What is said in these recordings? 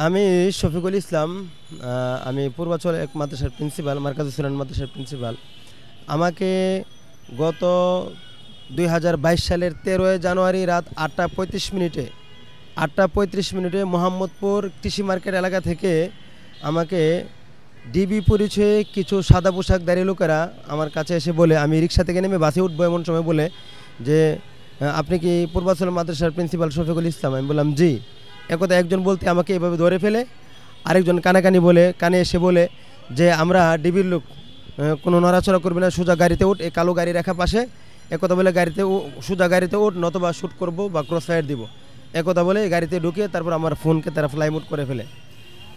আমি শফিকুল ইসলাম। আমি পূর্বাচল এক মাদ্রাসার প্রিন্সিপাল, মার্কাজুস সুনান মাদ্রাসার প্রিন্সিপাল। আমাকে গত 2022 সালের 13 জানুয়ারি রাত 8টা 35 মিনিটে মোহাম্মদপুর কৃষি মার্কেট এলাকা থেকে আমাকে ডিবি পরিচয়ে কিছু সাদা পোশাকধারী লোকেরা আমার কাছে এসে বলে, আমি রিক্সা থেকে নেমে বাসে উঠবো এমন সময় বলে যে আপনি কি পূর্বাচল মাদ্রাসার প্রিন্সিপাল শফিকুল ইসলাম? আমি বললাম জি। একথা একজন বলতে আমাকে এভাবে ধরে ফেলে আরেকজন কানে এসে বলে যে আমরা ডিবির লোক, কোনো নড়াচড়া করবে না, সোজা গাড়িতে উঠ, এই কালো গাড়ি রাখা পাশে, একথা বলে সোজা গাড়িতে উঠ, নতবা শ্যুট করবো বা ক্রস ফায়ার দিব। একথা বলে গাড়িতে ঢুকিয়ে তারপর আমার ফোনকে তারা ফ্লাই মোড করে ফেলে।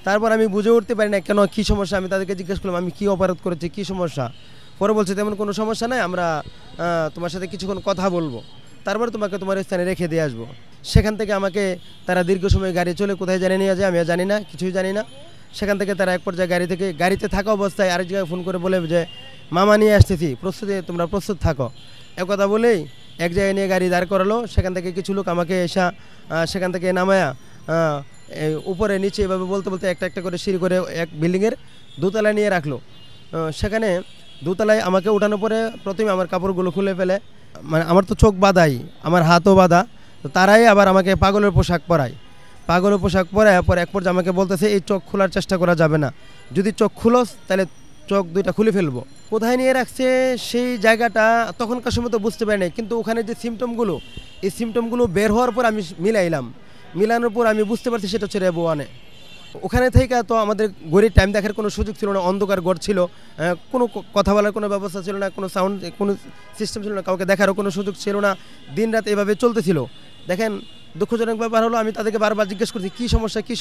তারপর আমি বুঝে উঠতে পারি না কেন, কী সমস্যা। আমি তাদেরকে জিজ্ঞেস করলাম আমি কী অপরাধ করেছি, কী সমস্যা। পরে বলছে তেমন কোনো সমস্যা নাই, আমরা তোমার সাথে কিছুক্ষণ কথা বলবো, তারপর তোমাকে তোমার স্থানে রেখে দিয়ে আসবো। সেখান থেকে আমাকে তারা দীর্ঘ সময় গাড়ি চলে কোথায় জানিয়ে নিয়ে যায়, আমি জানি না, কিছুই জানি না। সেখান থেকে তারা এক পর্যায়ে গাড়িতে থাকা অবস্থায় আরেক জায়গায় ফোন করে বলে যে মামা নিয়ে আসতেছি, তোমরা প্রস্তুত থাকো। একথা বলেই এক জায়গায় নিয়ে গাড়ি দাঁড় করালো। সেখান থেকে কিছু লোক আমাকে সেখান থেকে নামায়া উপরে নিচে এভাবে বলতে বলতে একটা একটা করে সিঁড়ি করে এক বিল্ডিংয়ের দোতলায় নিয়ে রাখলো। সেখানে দোতলায় আমাকে উঠানোর পরে প্রথমে আমার কাপড়গুলো খুলে ফেলে, মানে আমার তো চোখ বাঁধাই, আমার হাতও বাঁধা, তো তারাই আবার আমাকে পাগলের পোশাক পরায়। পরায় পর এক পর্যায়ে আমাকে বলতেছে এই চোখ খোলার চেষ্টা করা যাবে না, যদি চোখ খুলোস তাহলে চোখ দুইটা খুলে ফেলবো। কোথায় নিয়ে রাখছে সেই জায়গাটা তখনকার সময় তো বুঝতে পারি নাই, কিন্তু ওখানে যে সিমটমগুলো, এই সিমটমগুলো বের হওয়ার পর আমি মিলানোর পর আমি বুঝতে পারছি সেটা হচ্ছে রেব ওয়ানে। ওখানে থেকে তো আমাদের ঘড়ির টাইম দেখার কোনো সুযোগ ছিল না, অন্ধকার ঘর ছিল, কোনো কথা বলার কোনো ব্যবস্থা ছিল না, কোনো সাউন্ড কোনো সিস্টেম ছিল না, কাউকে দেখারও কোনো সুযোগ ছিল না। দিন রাত এভাবে চলতেছিল। দেখেন দুঃখজনক ব্যাপার হলো, আমি তাদেরকে বারবার জিজ্ঞেস করছি কী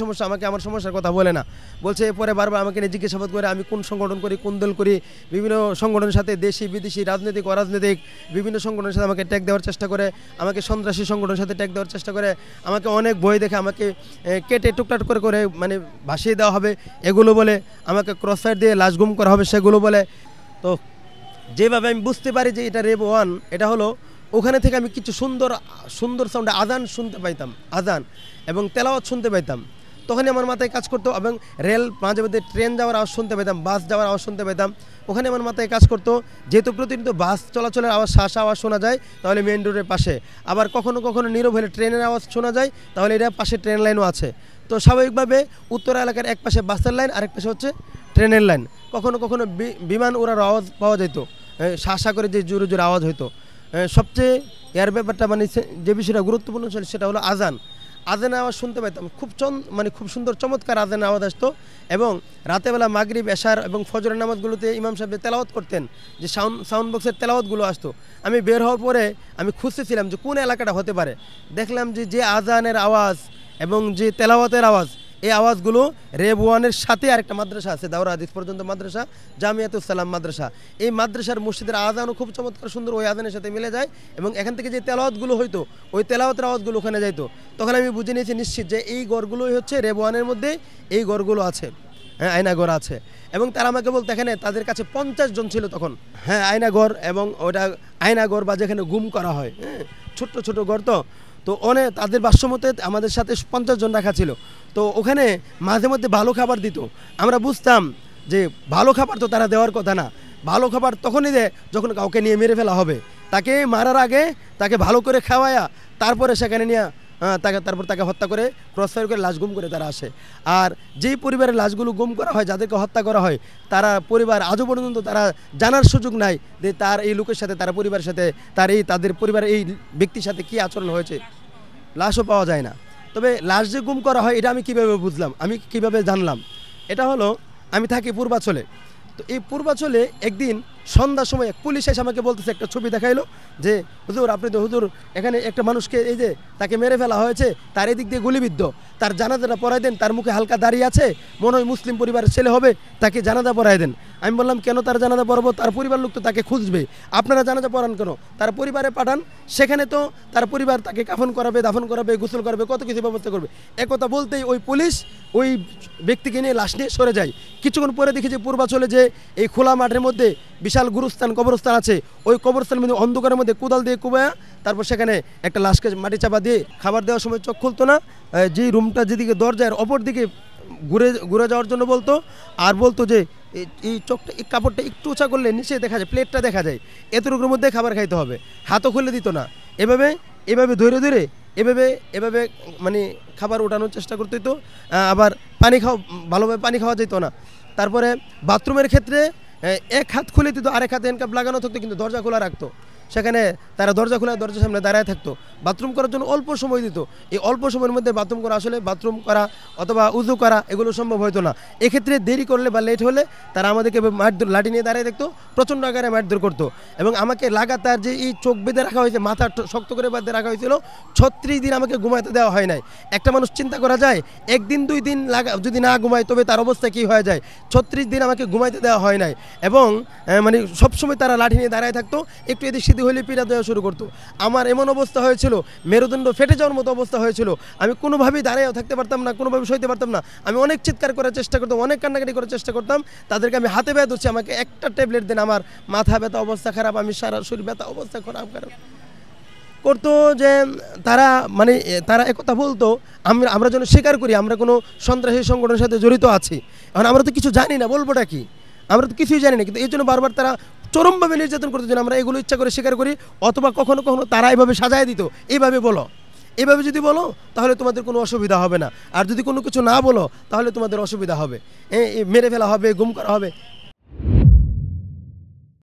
সমস্যা, আমাকে আমার সমস্যার কথা বলে না। বলছে এরপরে বারবার আমাকে নিয়ে জিজ্ঞাসাবাদ করে আমি কোন সংগঠন করি, কোন দল করি, বিভিন্ন সংগঠনের সাথে দেশি বিদেশি রাজনৈতিক অরাজনৈতিক বিভিন্ন সংগঠনের সাথে আমাকে ট্যাগ দেওয়ার চেষ্টা করে, আমাকে সন্ত্রাসী সংগঠনের সাথে ট্যাগ দেওয়ার চেষ্টা করে, আমাকে অনেক ভয় দেখে আমাকে কেটে টুকটাট করে মানে ভাসিয়ে দেওয়া হবে এগুলো বলে, আমাকে ক্রসফায়ার দিয়ে লাশ গুম করা হবে সেগুলো বলে। তো যেভাবে আমি বুঝতে পারি যে এটা রেব ওয়ান, এটা হলো ওখানে থেকে আমি কিছু সুন্দর সাউন্ডে আজান শুনতে পাইতাম, আজান এবং তেলাওয়াত শুনতে পাইতাম। তখনই আমার মাথায় কাজ করতো, এবং রেল মাঝে মধ্যে ট্রেন যাওয়ার আওয়াজ শুনতে পেতাম, বাস যাওয়ার আওয়াজ শুনতে পেতাম। ওখানে আমার মাথায় কাজ করতো যেহেতু প্রতিনিয়ত বাস চলাচলের আওয়াজ আওয়াজ শোনা যায়, তাহলে মেন রোডের পাশে, আবার কখনো নীরব হলে ট্রেনের আওয়াজ শোনা যায়, তাহলে এটা পাশে ট্রেন লাইনও আছে। তো স্বাভাবিকভাবে উত্তর এলাকার এক পাশে বাসের লাইন, আরেক পাশে হচ্ছে ট্রেনের লাইন। কখনো বিমান উড়ার আওয়াজ পাওয়া যেত, শা করে যে জোরে জোরে আওয়াজ হইতো। সবচেয়ে এর ব্যাপারটা মানে যে বিষয়টা গুরুত্বপূর্ণ ছিল সেটা হলো আজানের আওয়াজ শুনতে পেতাম, খুব সুন্দর চমৎকার আজানের আওয়াজ আসতো। এবং রাতেবেলা মাগরিব এশার এবং ফজরের নামাজগুলোতে ইমাম সাহেব তেলাওয়াত করতেন, যে সাউন্ড বক্সের তেলাওয়াতগুলো আসতো। আমি বের হওয়ার পরে আমি খুঁজতেছিলাম যে কোন এলাকাটা হতে পারে। দেখলাম যে আজানের আওয়াজ এবং যে তেলাওয়াতের আওয়াজ, এই আওয়াজগুলো রেব ওয়ানের সাথে আরেকটা মাদ্রাসা আছে, দাওরা হাদিস পর্যন্ত মাদ্রাসা, জামিয়াতুস সালাম মাদ্রাসা। এই মাদ্রাসার মসজিদের আজানও খুব চমৎকার সুন্দর ওই আজানের সাথে মিলে যায়, এবং এখান থেকে যে তেলাওয়াতগুলো হইতো ওই তেলাওয়াতের আওয়াজগুলো ওখানে যাইতো। তখন আমি বুঝে নিয়েছি নিশ্চিত যে এই গড়গুলোই হচ্ছে রেব ওয়ানের মধ্যে এই গড়গুলো আছে, হ্যাঁ আয়নাঘর আছে। এবং তারা আমাকে বলতে এখানে তাদের কাছে 50 জন ছিল তখন, হ্যাঁ আয়নাঘর, এবং ওটা আয়নাঘর বা যেখানে গুম করা হয়, হ্যাঁ ছোট্ট ঘর। তো তাদের ভাষ্যমতে আমাদের সাথে 50 জন রাখা ছিল। তো ওখানে মাঝে মধ্যে ভালো খাবার দিত। আমরা বুঝতাম যে ভালো খাবার তো তারা দেওয়ার কথা না, ভালো খাবার তখনই দেয় যখন কাউকে নিয়ে মেরে ফেলা হবে। তাকে মারার আগে তাকে ভালো করে খাওয়ায়া তারপরে সেখানে নিয়ে তাকে হত্যা করে ক্রসফায়ার করে লাশ গুম করে তারা আসে। আর যেই পরিবারের লাশগুলো গুম করা হয়, যাদেরকে হত্যা করা হয়, তারা পরিবার আজও পর্যন্ত তারা জানার সুযোগ নাই যে তার এই লোকের সাথে, তার পরিবারের সাথে, তাদের পরিবারের এই ব্যক্তির সাথে কী আচরণ হয়েছে। লাশও পাওয়া যায় না। তবে লাশ যে গুম করা হয় এটা আমি কীভাবে বুঝলাম, আমি কীভাবে জানলাম, এটা হলো আমি থাকি পূর্বাচলে। তো এই পূর্বাচলে একদিন সন্ধ্যার সময় এক পুলিশ এসে আমাকে বলতেছে, একটা ছবি দেখাইলো যে হুজুর আপনি তো হুজুর এখানে একটা মানুষকে এই যে তাকে মেরে ফেলা হয়েছে, তার এদিক দিয়ে গুলিবিদ্ধ, তার জানাজাটা পড়াই দেন, তার মুখে হালকা দাঁড়িয়ে আছে, মনে হয় মুসলিম পরিবারের ছেলে হবে, তাকে জানাজা পড়াই দেন। আমি বললাম কেন তার জানাজা পড়াবো, তার পরিবার লোক তো তাকে খুঁজবে, আপনারা জানাজা পড়ান কেন, তার পরিবারে পাঠান, সেখানে তো তার পরিবার তাকে কাফন করাবে, দাফন করাবে, গোসল করাবে, কত কিছু ব্যবস্থা করবে। একথা বলতেই ওই পুলিশ ওই ব্যক্তিকে নিয়ে লাশ নিয়ে সরে যায়। কিছুক্ষণ পরে দেখি যে পূর্বাচলে যে এই খোলা মাঠের মধ্যে বিশাল কবরস্থান আছে, ওই কবরস্থানের মধ্যে অন্ধকারের মধ্যে কোদাল দিয়ে কুবায়া তারপর সেখানে একটা লাশকে মাটি চাপা দিয়ে খাবার দেওয়ার সময় চোখ খুলতো না, যেই রুমটা যেদিকে দরজার অপর দিকে ঘুরে ঘুরে যাওয়ার জন্য বলতো। আর বলতো যে এই চোখটা এই কাপড়টা একটু উঁচা করলে নিচে দেখা যায়, প্লেটটা দেখা যায়, এতটুকুর মধ্যে খাবার খাইতে হবে, হাতও খুলে দিত না। এভাবে এভাবে ধরে ধরে এভাবে এভাবে মানে খাবার ওঠানোর চেষ্টা করতে হতো। আবার পানি ভালোভাবে পানি খাওয়া যেত না। তারপরে বাথরুমের ক্ষেত্রে এক হাত খুলে দিত, আরেক হাতে হ্যান্ডকাপ লাগানো থাকতো, কিন্তু দরজা খোলা রাখতো। সেখানে তারা দরজা খোলা, দরজার সামনে দাঁড়ায় থাকতো। বাথরুম করার জন্য অল্প সময় দিত। এই অল্প সময়ের মধ্যে বাথরুম করা, আসলে বাথরুম করা অথবা উজু করা এগুলো সম্ভব হতো না। এক্ষেত্রে দেরি করলে বা লেট হলে তারা আমাদেরকে মারধর, লাঠি নিয়ে দাঁড়িয়ে দেখতো, প্রচণ্ড আকারে মারধর করতো। এবং আমাকে লাগাতার যে এই চোখ বেঁধে রাখা হয়েছে, মাথা শক্ত করে বেঁধে রাখা হয়েছিল, 36 দিন আমাকে ঘুমাইতে দেওয়া হয় নাই। একটা মানুষ চিন্তা করা যায়, একদিন 2 দিন যদি না ঘুমায় তবে তার অবস্থা কী হয়ে যায়। 36 দিন আমাকে ঘুমাইতে দেওয়া হয় নাই। এবং মানে সবসময় তারা লাঠি নিয়ে দাঁড়ায় থাকতো, একটু এদিক সেদিক হলে পিড়া দেওয়া শুরু করতো। আমার এমন অবস্থা হয়েছিল, মেরুদণ্ড ফেটে যাওয়ার মতো অবস্থা হয়েছিল। আমি কোনোভাবেই দাঁড়ায়ও থাকতে পারতাম না, কোনোভাবে সইতে পারতাম না। আমি অনেক চিৎকার করার চেষ্টা করতাম, অনেক কান্নাকাটি করার চেষ্টা করতাম। তাদেরকে আমি হাতে ব্যথা হচ্ছে, আমাকে একটা ট্যাবলেট দেন, আমার মাথা ব্যথা, অবস্থা খারাপ, আমি সারা শরীর ব্যথা, অবস্থা খারাপ করতো। যে তারা মানে তারা একথা বলতো, আমরা যেন স্বীকার করি আমরা কোনো সন্ত্রাসী সংগঠনের সাথে জড়িত আছি। এখন আমরা তো কিছু জানি না, বলবোটা কি, আমরা তো কিছুই জানি না। কিন্তু এই জন্য বারবার তারা চরমভাবে নির্যাতন করতে, যেন আমরা এগুলো ইচ্ছা করে স্বীকার করি। অথবা কখনো কখনো তারা এভাবে সাজায় দিত, এইভাবে বলো, এইভাবে যদি বলো তাহলে তোমাদের কোনো অসুবিধা হবে না, আর যদি কোনো কিছু না বলো তাহলে তোমাদের অসুবিধা হবে, মেরে ফেলা হবে, গুম করা হবে।